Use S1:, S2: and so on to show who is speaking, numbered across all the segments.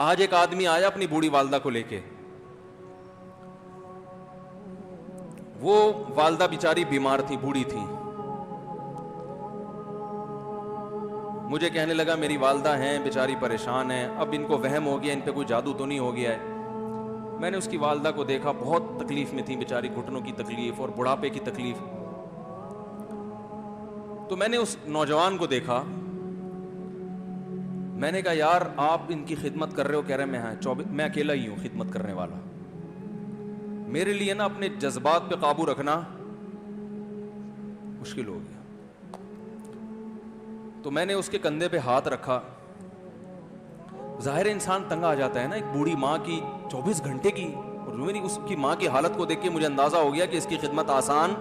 S1: آج ایک آدمی آیا اپنی بوڑھی والدہ کو لے کے, وہ والدہ بیچاری بیمار تھی, بوڑھی تھی. مجھے کہنے لگا میری والدہ ہیں بیچاری پریشان ہیں, اب ان کو وہم ہو گیا, ان پہ کوئی جادو تو نہیں ہو گیا ہے. میں نے اس کی والدہ کو دیکھا, بہت تکلیف میں تھی بیچاری, گھٹنوں کی تکلیف اور بڑھاپے کی تکلیف. تو میں نے اس نوجوان کو دیکھا, میں نے کہا یار آپ ان کی خدمت کر رہے ہو؟ کہہ رہے میں اکیلا ہی ہوں خدمت کرنے والا. میرے لیے نا اپنے جذبات پہ قابو رکھنا مشکل ہو گیا. تو میں نے اس کے کندھے پہ ہاتھ رکھا. ظاہر انسان تنگ آ جاتا ہے نا, ایک بوڑھی ماں کی 24 گھنٹے کی, اور اس کی ماں کی حالت کو دیکھ کے مجھے اندازہ ہو گیا کہ اس کی خدمت آسان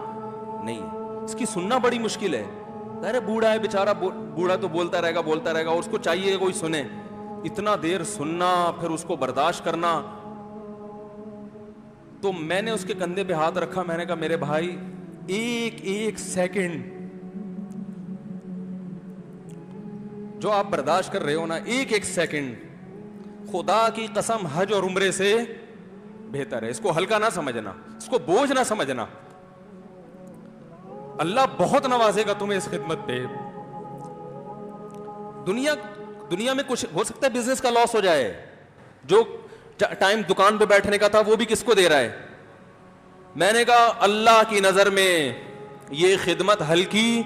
S1: نہیں ہے, اس کی سننا بڑی مشکل ہے. ظاہر بوڑھا ہے بیچارہ, بوڑھا تو بولتا رہے گا, اور اس کو چاہیے کوئی سنے. اتنا دیر سننا, پھر اس کو برداشت کرنا. تو میں نے اس کے کندھے پہ ہاتھ رکھا, میں نے کہا میرے بھائی ایک سیکنڈ جو آپ برداشت کر رہے ہو نا, ایک سیکنڈ خدا کی قسم حج اور عمرے سے بہتر ہے. اس کو ہلکا نہ سمجھنا, اس کو بوجھ نہ سمجھنا. اللہ بہت نوازے گا تمہیں اس خدمت پہ. دنیا میں کچھ ہو سکتا ہے بزنس کا لاس ہو جائے, جو ٹائم دکان پہ بیٹھنے کا تھا وہ بھی کس کو دے رہا ہے. میں نے کہا اللہ کی نظر میں یہ خدمت ہلکی,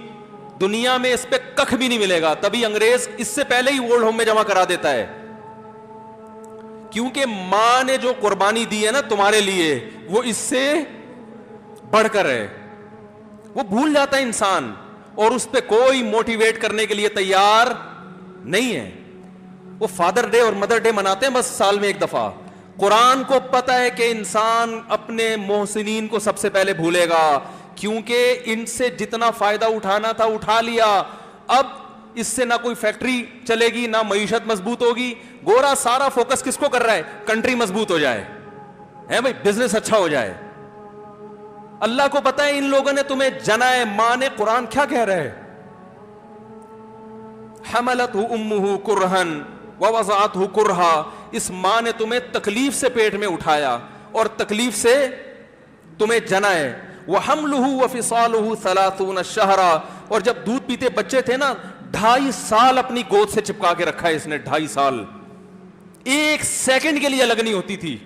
S1: دنیا میں اس پہ ککھ بھی نہیں ملے گا. تبھی انگریز اس سے پہلے ہی اولڈ ہوم میں جمع کرا دیتا ہے, کیونکہ ماں نے جو قربانی دی ہے نا تمہارے لیے, وہ اس سے بڑھ کر ہے. وہ بھول جاتا ہے انسان, اور اس پہ کوئی موٹیویٹ کرنے کے لیے تیار نہیں ہے. وہ فادر ڈے اور مدر ڈے مناتے ہیں بس سال میں ایک دفعہ. قرآن کو پتا ہے کہ انسان اپنے محسنین کو سب سے پہلے بھولے گا, کیونکہ ان سے جتنا فائدہ اٹھانا تھا اٹھا لیا. اب اس سے نہ کوئی فیکٹری چلے گی, نہ معیشت مضبوط ہوگی. گورا سارا فوکس کس کو کر رہا ہے؟ کنٹری مضبوط ہو جائے, ہے بھائی, بزنس اچھا ہو جائے. اللہ کو پتا ہے ان لوگوں نے تمہیں جنا ہے. ماں نے, قرآن کیا کہہ رہا ہے؟ حملتہ امہ کرہن ووضعتہ کرہا. اس ماں نے تمہیں تکلیف سے پیٹ میں اٹھایا اور تکلیف سے تمہیں جنا ہے. وحملہ وفصالہ 30 شہرا. اور جب دودھ پیتے بچے تھے نا, 2.5 سال اپنی گود سے چپکا کے رکھا ہے اس نے, 2.5 سال. ایک سیکنڈ کے لیے الگ نہیں ہوتی تھی.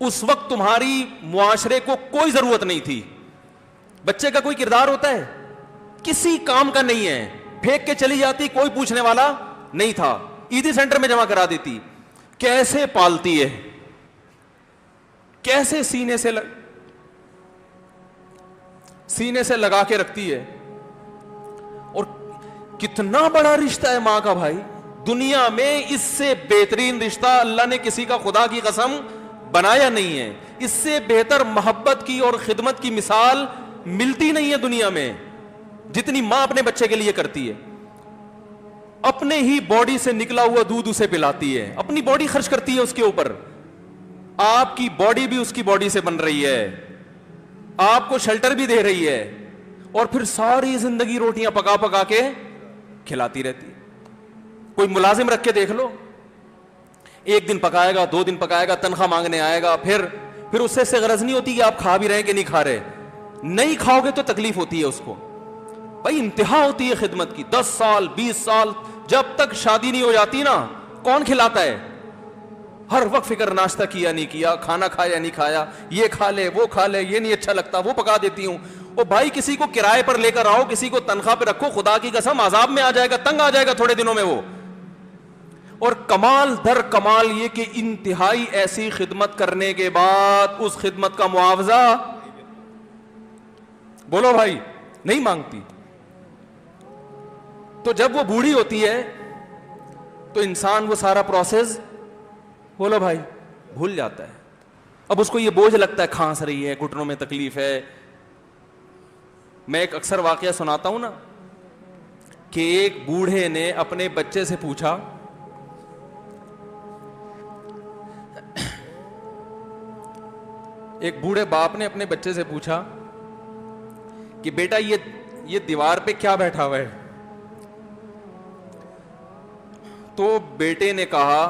S1: اس وقت تمہاری معاشرے کو کوئی ضرورت نہیں تھی. بچے کا کوئی کردار ہوتا ہے؟ کسی کام کا نہیں ہے. پھینک کے چلی جاتی, کوئی پوچھنے والا نہیں تھا. عیدی سینٹر میں جمع کرا دیتی. کیسے پالتی ہے, کیسے سینے سے لگا کے رکھتی ہے. اور کتنا بڑا رشتہ ہے ماں کا بھائی. دنیا میں اس سے بہترین رشتہ اللہ نے کسی کا خدا کی قسم بنایا نہیں ہے. اس سے بہتر محبت کی اور خدمت کی مثال ملتی نہیں ہے دنیا میں, جتنی ماں اپنے بچے کے لیے کرتی ہے. اپنے ہی باڈی سے نکلا ہوا دودھ اسے پلاتی ہے, اپنی باڈی خرچ کرتی ہے اس کے اوپر. آپ کی باڈی بھی اس کی باڈی سے بن رہی ہے, آپ کو شیلٹر بھی دے رہی ہے, اور پھر ساری زندگی روٹیاں پکا پکا کے کھلاتی رہتی. کوئی ملازم رکھ کے دیکھ لو, 1 دن پکائے گا, 2 دن پکائے گا, تنخواہ مانگنے آئے گا, پھر اس سے غرض نہیں ہوتی کہ آپ کھا بھی رہے ہیں کہ نہیں کھا رہے. نہیں کھاؤ گے تو تکلیف ہوتی ہے اس کو. بھائی انتہا ہوتی ہے خدمت کی. 10 سال 20 سال جب تک شادی نہیں ہو جاتی نا, کون کھلاتا ہے؟ ہر وقت فکر, ناشتہ کیا نہیں کیا, کھانا کھایا نہیں کھایا, یہ کھا لے وہ کھا لے, یہ نہیں اچھا لگتا وہ پکا دیتی ہوں. او بھائی کسی کو کرائے پر لے کر آؤ, کسی کو تنخواہ پہ رکھو, خدا کی قسم عذاب میں آ جائے گا, تنگ آ جائے گا تھوڑے دنوں میں وہ. اور کمال در کمال یہ کہ انتہائی ایسی خدمت کرنے کے بعد اس خدمت کا معاوضہ, بولو بھائی, نہیں مانگتی. تو جب وہ بوڑھی ہوتی ہے تو انسان وہ سارا پروسیس, بولو بھائی, بھول جاتا ہے. اب اس کو یہ بوجھ لگتا ہے, کھانس رہی ہے, گھٹنوں میں تکلیف ہے. میں ایک اکثر واقعہ سناتا ہوں نا, کہ ایک بوڑھے نے اپنے بچے سے پوچھا, ایک بوڑھے باپ نے اپنے بچے سے پوچھا کہ بیٹا یہ دیوار پہ کیا بیٹھا ہوا ہے؟ تو بیٹے نے کہا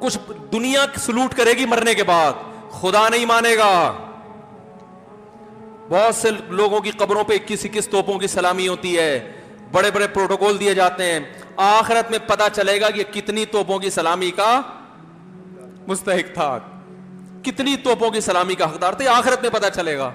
S1: کچھ دنیا سلوٹ کرے گی مرنے کے بعد، خدا نہیں مانے گا. بہت سے لوگوں کی قبروں پہ 21 توپوں کی سلامی ہوتی ہے، بڑے بڑے پروٹوکول دیے جاتے ہیں. آخرت میں پتا چلے گا کہ کتنی توپوں کی سلامی کا مستحق تھا، کتنی توپوں کی سلامی کا حقدار تھا، آخرت میں پتا چلے گا.